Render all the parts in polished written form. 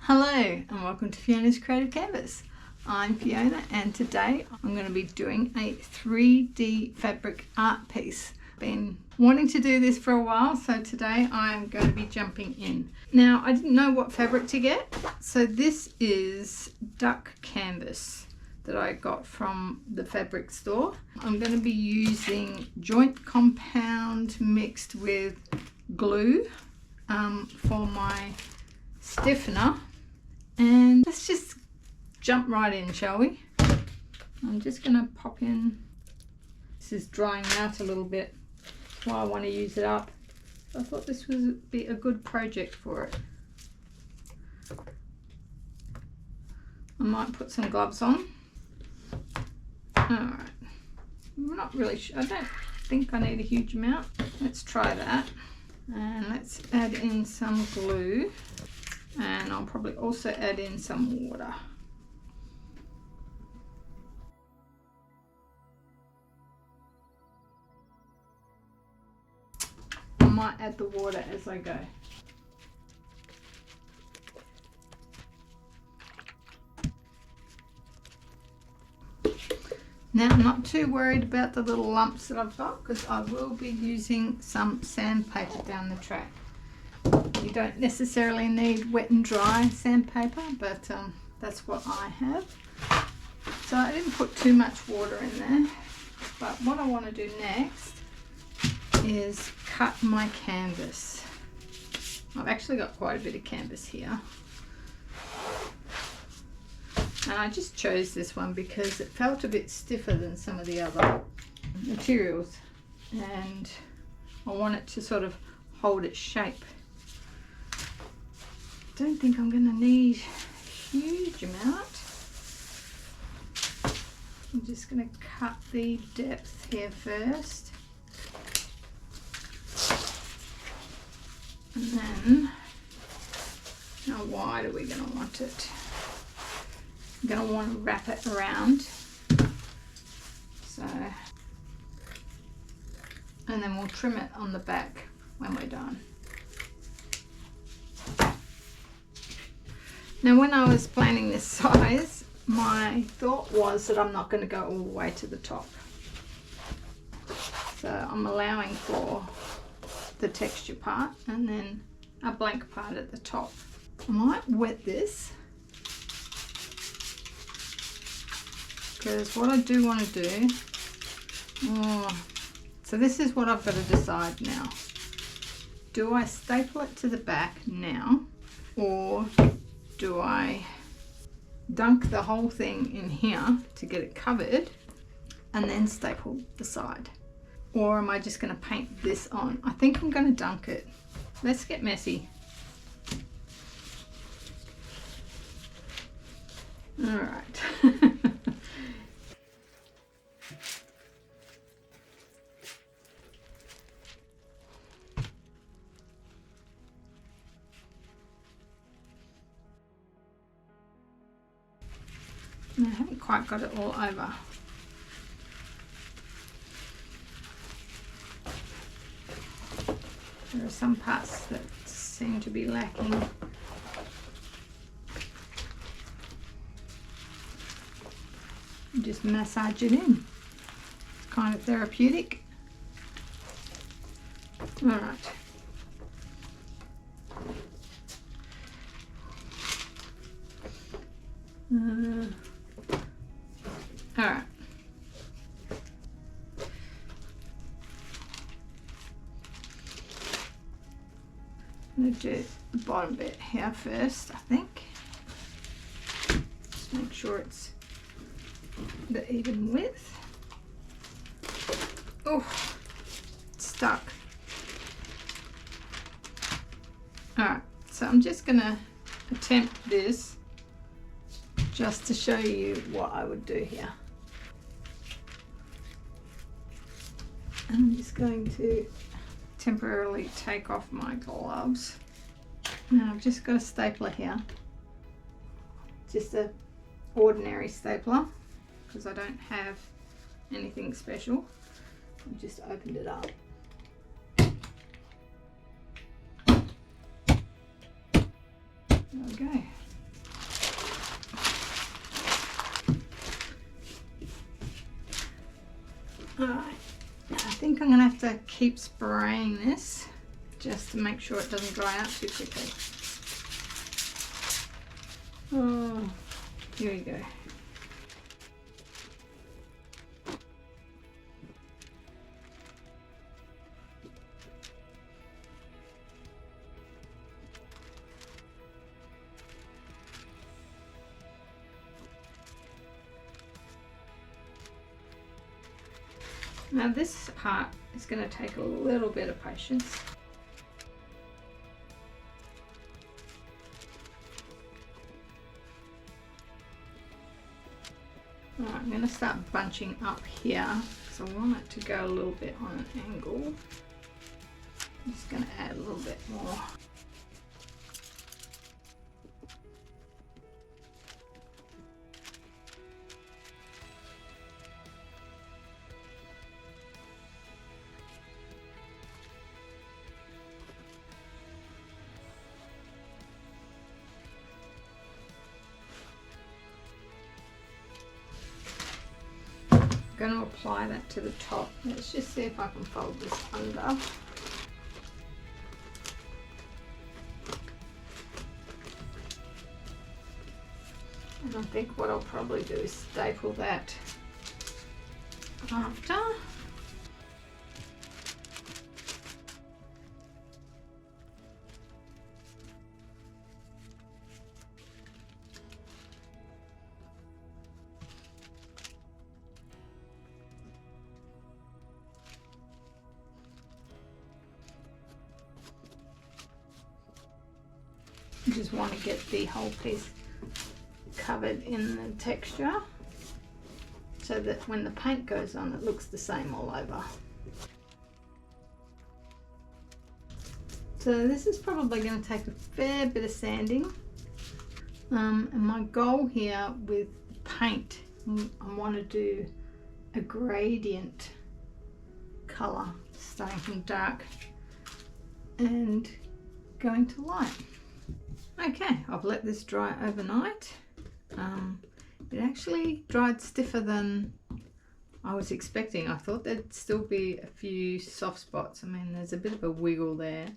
Hello and welcome to Fiona's Creative Canvas. I'm Fiona and today I'm going to be doing a 3D fabric art piece. Been wanting to do this for a while, so today I'm going to be jumping in. Now I didn't know what fabric to get, so this is duck canvas that I got from the fabric store. I'm going to be using joint compound mixed with glue for my stiffener. And let's just jump right in, shall we? I'm just going to pop in. This is drying out a little bit. That's why I want to use it up. I thought this would be a good project for it. I might put some gloves on. Alright. I'm not really sure. I don't think I need a huge amount. Let's try that. And let's add in some glue. And I'll probably also add in some water. I might add the water as I go. Now I'm not too worried about the little lumps that I've got because I will be using some sandpaper down the track. You don't necessarily need wet and dry sandpaper, but that's what I have. So I didn't put too much water in there, but what I want to do next is cut my canvas. I've actually got quite a bit of canvas here. And I just chose this one because it felt a bit stiffer than some of the other materials. And I want it to sort of hold its shape. Don't think I'm going to need a huge amount. I'm just going to cut the depth here first. And then, how wide are we going to want it? I'm going to want to wrap it around. So, and then we'll trim it on the back when we're done. Now when I was planning this size, my thought was that I'm not going to go all the way to the top. So I'm allowing for the texture part and then a blank part at the top. I might wet this because what I do want to do, so this is what I've got to decide now. Do I staple it to the back now, or do I dunk the whole thing in here to get it covered and then staple the side? Or am I just going to paint this on? I think I'm going to dunk it. Let's get messy. All right. I haven't quite got it all over. There are some parts that seem to be lacking. Just massage it in. It's kind of therapeutic. All right. All right. I'm going to do the bottom bit here first, I think. Just make sure it's the even width. Oh, it's stuck. All right, so I'm just going to attempt this just to show you what I would do here. I'm just going to temporarily take off my gloves. Now I've just got a stapler here, just a ordinary stapler because I don't have anything special. I've just opened it up. There we go. Alright, I think I'm going to have to keep spraying this just to make sure it doesn't dry out too quickly. Oh, here we go. Now this part is going to take a little bit of patience. Alright, I'm going to start bunching up here because I want it to go a little bit on an angle. I'm just going to add a little bit more. I'm going to apply that to the top. Let's just see if I can fold this under. And I think what I'll probably do is staple that after. You just want to get the whole piece covered in the texture so that when the paint goes on it looks the same all over. So this is probably going to take a fair bit of sanding, and my goal here with paint, I want to do a gradient colour starting from dark and going to light. Okay, I've let this dry overnight. It actually dried stiffer than I was expecting. I thought there'd still be a few soft spots. I mean, there's a bit of a wiggle there,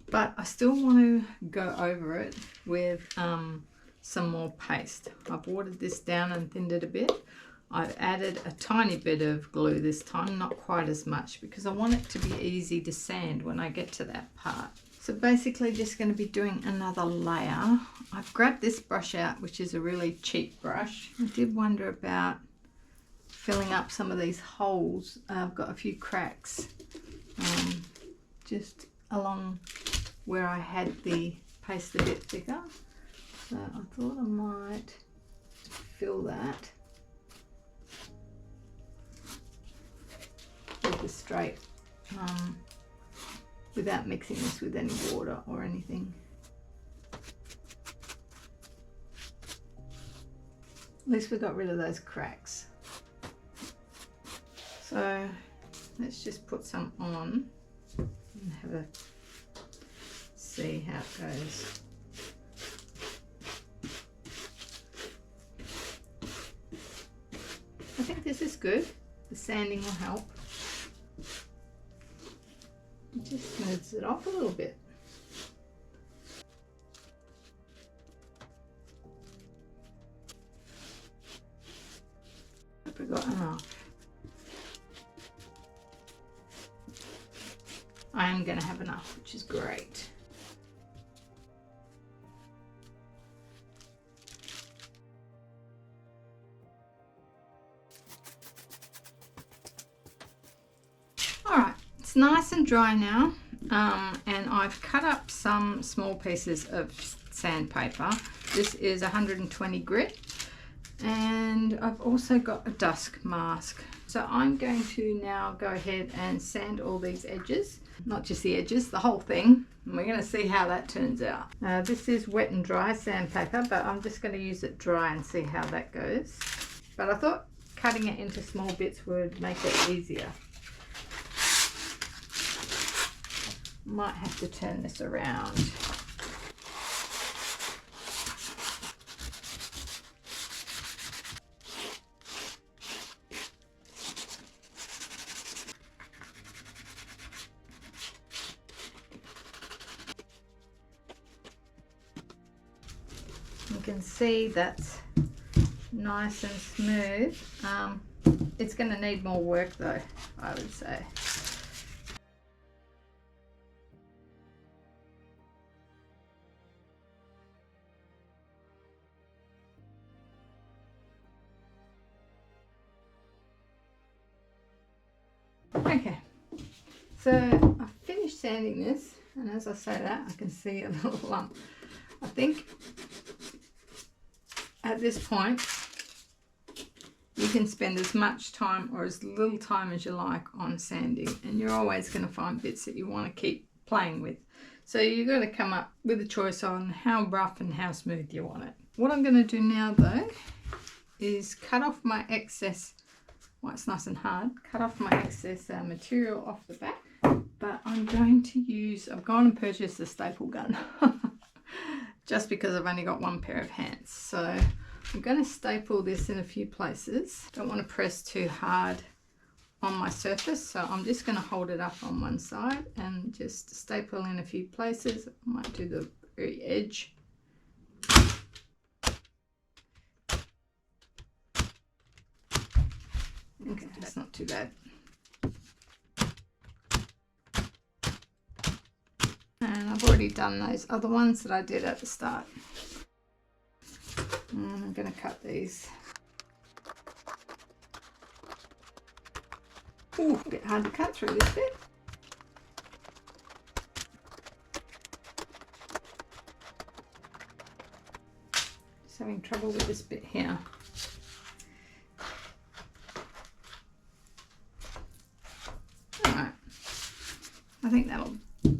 but I still want to go over it with some more paste. I've watered this down and thinned it a bit. I've added a tiny bit of glue this time, not quite as much, because I want it to be easy to sand when I get to that part. So basically just going to be doing another layer. I've grabbed this brush out, which is a really cheap brush. I did wonder about filling up some of these holes. I've got a few cracks just along where I had the paste a bit thicker. So I thought I might fill that with the straight without mixing this with any water or anything. At least we got rid of those cracks. So let's just put some on and have a see how it goes. I think this is good. The sanding will help. It just smooths it off a little bit. Hope we got enough. I am going to have enough, which is great. Alright, it's nice and dry now, and I've cut up some small pieces of sandpaper. This is 120 grit, and I've also got a dust mask. So I'm going to now go ahead and sand all these edges, not just the edges, the whole thing, and we're going to see how that turns out. This is wet and dry sandpaper, but I'm just going to use it dry and see how that goes. But I thought cutting it into small bits would make it easier. Might have to turn this around. You can see that's nice and smooth. It's going to need more work though, I would say. Okay, so I've finished sanding this, and as I say that, I can see a little lump. I think at this point you can spend as much time or as little time as you like on sanding, and you're always going to find bits that you want to keep playing with. So you've got to come up with a choice on how rough and how smooth you want it. What I'm going to do now though is cut off my excess. Well, it's nice and hard. Cut off my excess material off the back, but I'm going to use, I've gone and purchased a staple gun just because I've only got one pair of hands. So I'm going to staple this in a few places. Don't want to press too hard on my surface, so I'm just going to hold it up on one side and just staple in a few places. I might do the very edge. Okay, that's not too bad. And I've already done those other ones that I did at the start. And I'm going to cut these. Ooh, a bit hard to cut through this bit. Just having trouble with this bit here. I think that'll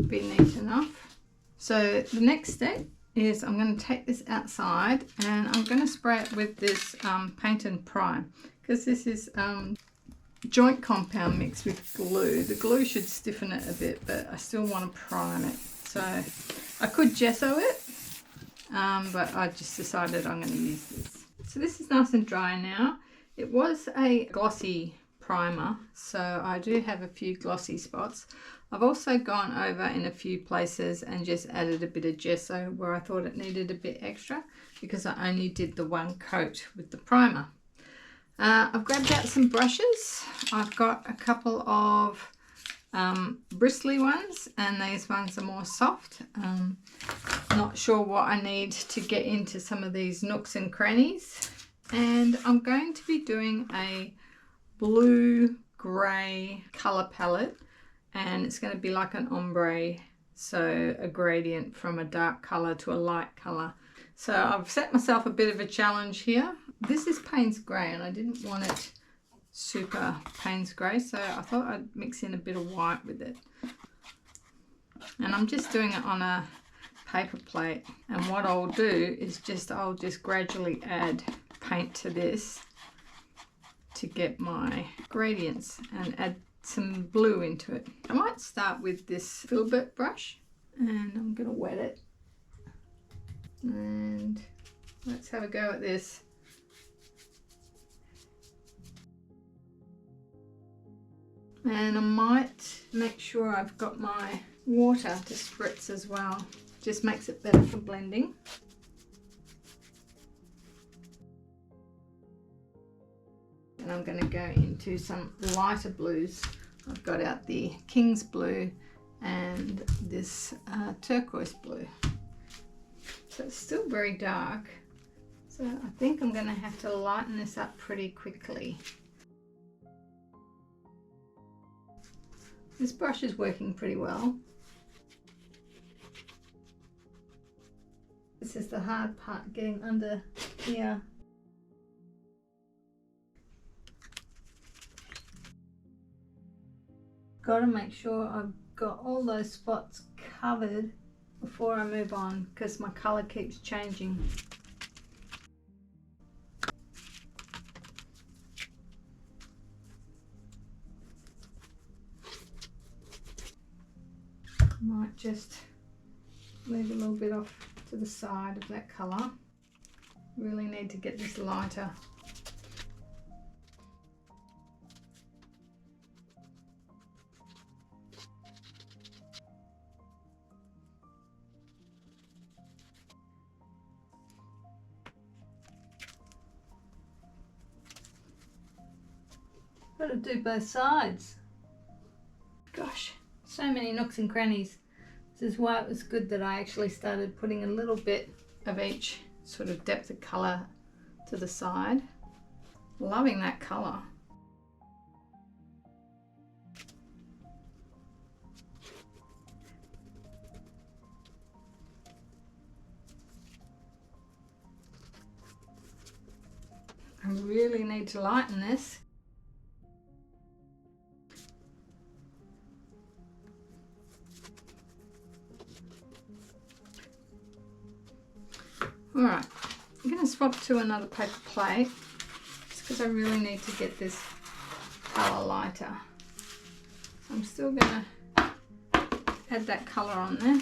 be neat enough. So the next step is I'm going to take this outside and I'm going to spray it with this paint and prime, because this is joint compound mixed with glue. The glue should stiffen it a bit, but I still want to prime it. So I could gesso it, but I just decided I'm going to use this. So this is nice and dry now. It was a glossy primer, so I do have a few glossy spots. I've also gone over in a few places and just added a bit of gesso where I thought it needed a bit extra, because I only did the one coat with the primer. I've grabbed out some brushes. I've got a couple of bristly ones, and these ones are more soft. Not sure what I need to get into some of these nooks and crannies. And I'm going to be doing a blue grey colour palette, and it's going to be like an ombre, so a gradient from a dark colour to a light colour. So I've set myself a bit of a challenge here. This is Payne's Grey, and I didn't want it super Payne's Grey, so I thought I'd mix in a bit of white with it. And I'm just doing it on a paper plate, and what I'll do is I'll just gradually add paint to this to get my gradients and add some blue into it. I might start with this filbert brush, and I'm going to wet it, and let's have a go at this. And I might make sure I've got my water to spritz as well. Just makes it better for blending. And I'm going to go into some lighter blues. I've got out the King's Blue and this turquoise blue. So it's still very dark. So I think I'm going to have to lighten this up pretty quickly. This brush is working pretty well. This is the hard part, getting under here. Got to make sure I've got all those spots covered before I move on, because my colour keeps changing. Might just leave a little bit off to the side of that colour. Really need to get this lighter. Got to do both sides. Gosh, so many nooks and crannies. This is why it was good that I actually started putting a little bit of each sort of depth of colour to the side. Loving that colour. I really need to lighten this. Alright, I'm going to swap to another paper plate just because I really need to get this colour lighter. So I'm still going to add that colour on there.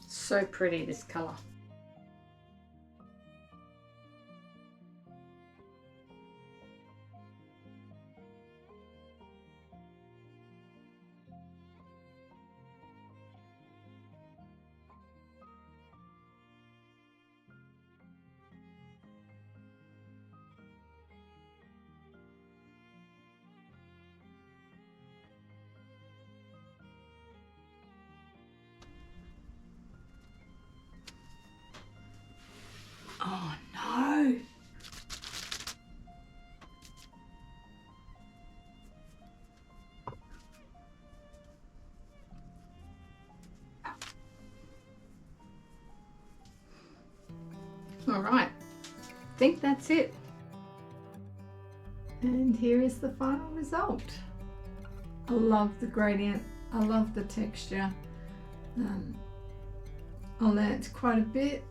So pretty, this colour. Oh no! All right, I think that's it. And here is the final result. I love the gradient, I love the texture. I learnt quite a bit.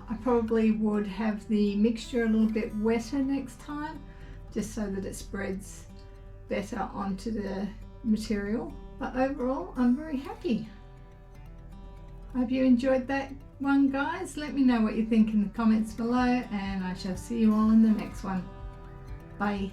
I probably would have the mixture a little bit wetter next time, just so that it spreads better onto the material. But overall, I'm very happy. Hope you enjoyed that one, guys. Let me know what you think in the comments below, and I shall see you all in the next one. Bye.